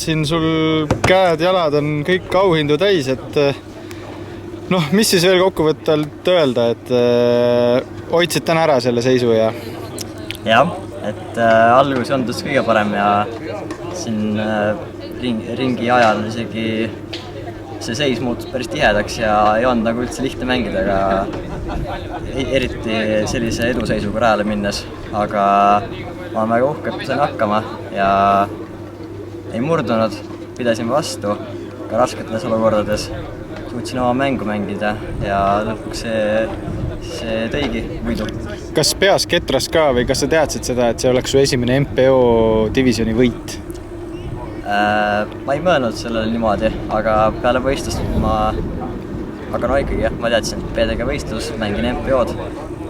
siin sul käed-jalad on kõik auhindu täis, et noh, mis siis veel kokkuvõttelt öelda, et hoidsid täna ära selle seisu ja? Jah, et algus ei olnud kõige parem ja siin ringi ajal isegi see seis muutus päris tihedaks ja ei olnud nagu üldse lihtne mängida, aga eriti sellise eduseisuga rajale minnes, aga ma olen väga uhke, et sain hakkama ja ei murdunud, pidasin vastu ka rasketes olukordades, suutsin oma mängu mängida ja lõpuks see tõigi võidu. Kas peas ketras ka või kas sa teadsid seda, et see oleks su esimene MPO divisjoni võit? Ma ei mõelnud sellele niimoodi, aga peale võistlust aga no ikkagi jah, ma teadsin, et PDG võistlus, mängin MPO-d,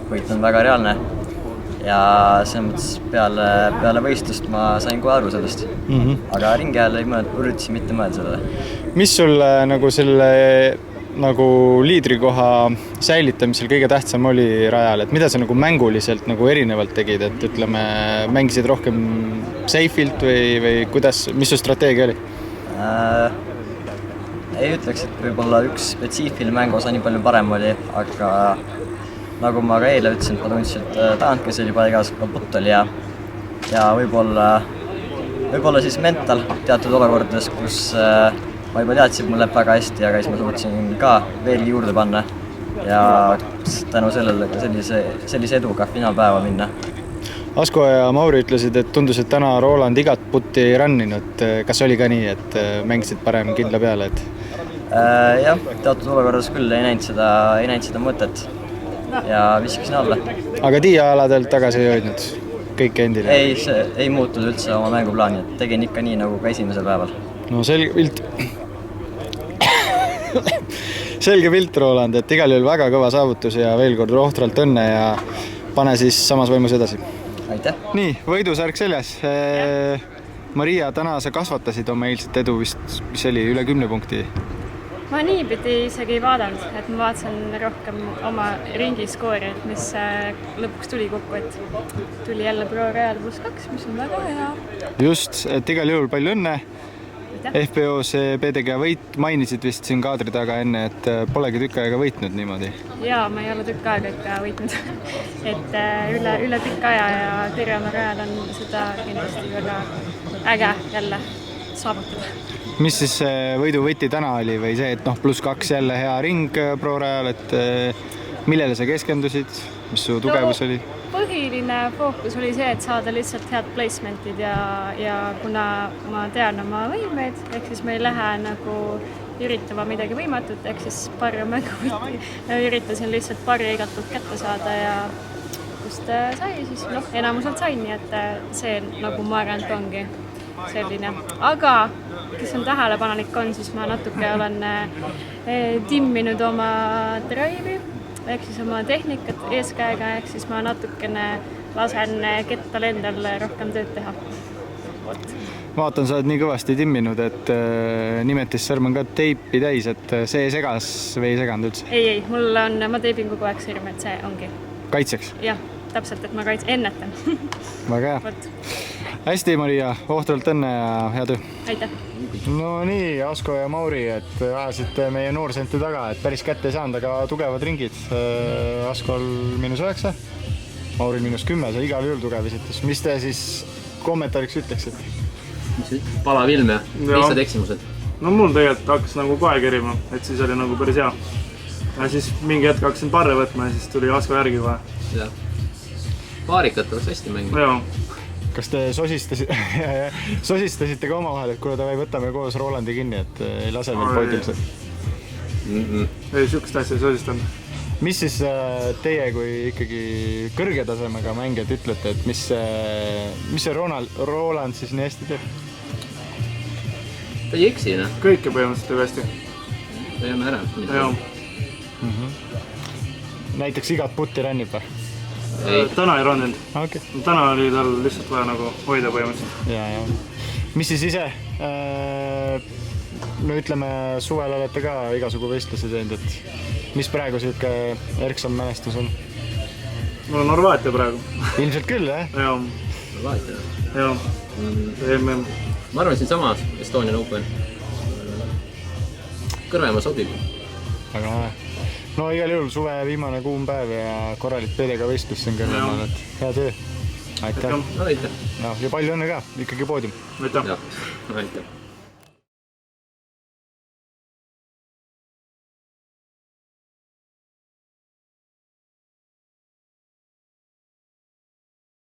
võit on väga reaalne ja selles mõttes peale võistlust ma sain kohe aru sellest. Aga ringi ajal üritasin mitte mõelda sellele. Mis sul nagu selle nagu liidrikoha säilitamisel kõige tähtsam oli rajal, et mida sa nagu mänguliselt nagu erinevalt tegid, et ütleme, mängisid rohkem safeilt või kuidas, mis su strateegia oli? Ei ütleks, et võib-olla üks spetsiifiline mänguosa nii palju parem oli, aga nagu ma ka eile ütlesin, ma tundsin, et tagant oli juba igas putt oli ja võib-olla siis mental teatud olukordades, kus ma juba teadsin, mul läheb väga hästi, aga siis ma suutsin ka veelgi juurde panna ja tänu sellele ka sellise eduga finaalpäeva minna. Asko ja Mauri ütlesid, et tundus, et täna Roland igat putti ranninud. Kas oli ka nii, et mängisid parem kindla peale? Jah, teatud olukordades küll ei näinud seda mõtet ja viskasin alla. Aga tiiaaladelt tagasi ei hoidnud? Kõik endile? Ei muutud üldse oma mänguplaani, et tegin ikka nii nagu ka esimesel päeval. No selge pilt, Roland, et igal juhul väga kõva saavutus ja veel kord rohtralt õnne ja pane siis samas vaimus edasi. Aitäh! Nii, võidusärk seljas. Maria, täna sa kasvatasid oma eilset edu vist, mis oli üle 10 punkti? Ma niipidi isegi ei vaadanud, et ma vaatasin rohkem oma ringi skoori, mis lõpuks tuli kokku, et tuli jälle Pro Real +2, mis on väga hea. Just, et igal juhul palju õnne. FPO-s PDG võit, mainisid vist siin kaadri taga enne, et polegi tükk aega võitnud niimoodi? Jaa, ma ei ole tükk aega ikka võitnud. Et üle tükk aja ja Terjama Rajal on seda kindlasti väga äge jälle saavutada. Mis siis võidu võti täna oli või see, et +2 jälle hea ring Pro Rajal, et millele sa keskendusid, mis su tugevus oli? Põhiline fookus oli see, et saada lihtsalt head placementid ja kuna ma tean oma võimeid, ehk siis me ei lähe nagu üritama midagi võimatut, ehk siis pari on mänguvõti. Üritasin lihtsalt pari igalt poolt kätte saada ja kust sai, siis enamuselt sain, nii et see nagu ma arvan, et ongi selline. Aga kes on tähelepanelik on, siis ma natuke olen timminud oma drive'i, ehk siis oma tehnikat eeskäega, ehk siis ma natukene lasen kettal endal rohkem tööd teha. Vaatan, sa oled nii kõvasti timminud, et nimetissõrm on ka teipi täis, et see segas või ei seganud üldse? Ei, ma teipin kogu aeg sõrm, et see ongi. Kaitseks? Jah, täpselt, et ma ennetan. Väga hea. Hästi, Maria, ohtralt õnne ja hea töö. Aitäh. No nii, Asko ja Mauri, et ajasite meie noorsenti taga, et päris kätte ei saanud, aga tugevad ringid. Askol -9, Mauril -10, see igal juhul tugev esitus. Mis te siis kommentaariks ütleksite? Palav ilm ja lihtsad eksimused? No mul tegelikult hakkas nagu kohe kerima, et siis oli nagu päris hea. Ja siis mingi hetk hakkasin parre võtma ja siis tuli Asko järgi kohe. Jah. Paarikat oleks hästi mängida. Jaa. Kas te sosistasite ka oma vahel, et kuule, davai, võtame koos Rolandi kinni, et ei lase veel poidil? Ei, sükest asja ei sosistanud. Mis siis teie kui ikkagi kõrge tasemega mängijad ütlete, et mis see Roland siis nii hästi teeb? Ta ei eksi, noh. Kõike põhimõtteliselt teeb hästi. Ta ei anna ära. Jaa. Näiteks igat putti rännib või? Täna ei ranninud. Okay. Täna oli tal lihtsalt vaja nagu hoida põhimõtteliselt. Ja. Mis siis ise? No ütleme, suvel olete ka igasugu võistlusi teinud, et mis praegu siuke erksam mälestus on? Mul on Horvaatia praegu. Ilmselt küll, jah? Jaa. Horvaatia? Jaa. ma arvan, siinsamas Estonian Open Kõrvemaa sobib. Väga hea. No igal juhul suve viimane kuum päev ja korralik PDK võistlus siin Kõrvemaal, et hea töö. Aitäh. Aitäh. Ja palju õnne ka, ikkagi poodium. Aitäh. Aitäh.